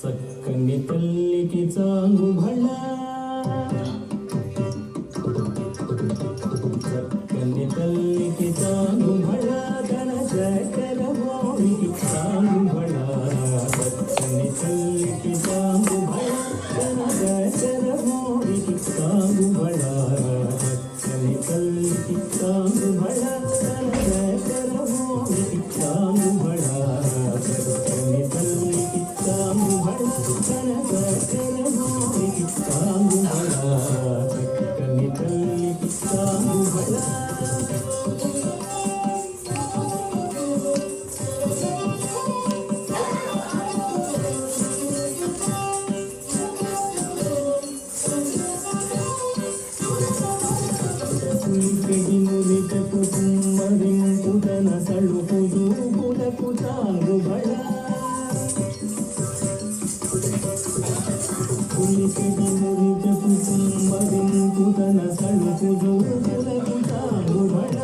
చక్కని తల్లికి చాంగుబళ చక్కని తల్లికి చాంగుబళ తన చక్కెర మోడికి చాంగుబళ చక్కని తల్లికి చాంగుబళ తన చక్కెర మోడికి చాంగుబళ చక్కని తల్లికి చాంగుబళ తన చక్కెర మోడికి చాంగుబళ చక్కని తల్లికి చాంగుబళ తన చక్కెర మోడికి చాంగుబళ చక్కని తల్లికి చాంగుబళ మురిటకు కుమ్మరింపుదన సళుకు దూపులకు చాంగుబళ పులిపిడి మురిటకు కుమ్మరింపుదన సళుకు దూపులకు చాంగుబళ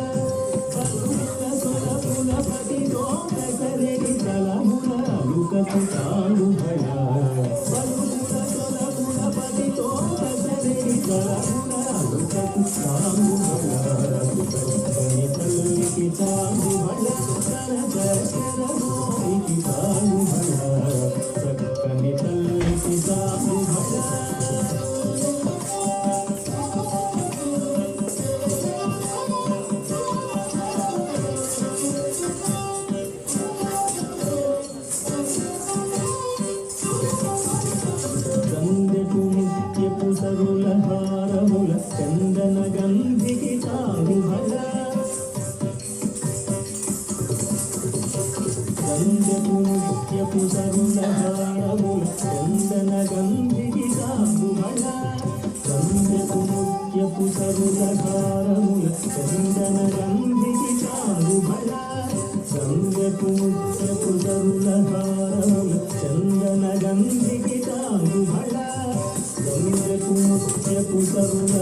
పలుకుల సొలపుల పతి దోకరెడి తలముల అలుకకు చాంగుబళ పలుకుల సొలపుల పతి దోకరెడి తలముల అలుకకు చాంగుబళ చక్కని తల్లికి చాంగుబళ తన చక్కెర మోడికి చాంగుబళ చక్కని తల్లికి చాంగుబళ గంధపు ముత్యపు సరుల హారముల చందన గంధికి చాంగుబళ గంధపు ముత్యపు సరుల హారముల చందన గంధికి చాంగుబళ గంధపు ముత్యపు సరుల హారముల చందన గంధికి చాంగుబళ గంధపు ముత్యపు సరుల హారముల చందన గంధికి చాంగుబళ గంధపు ముత్యపు సరుల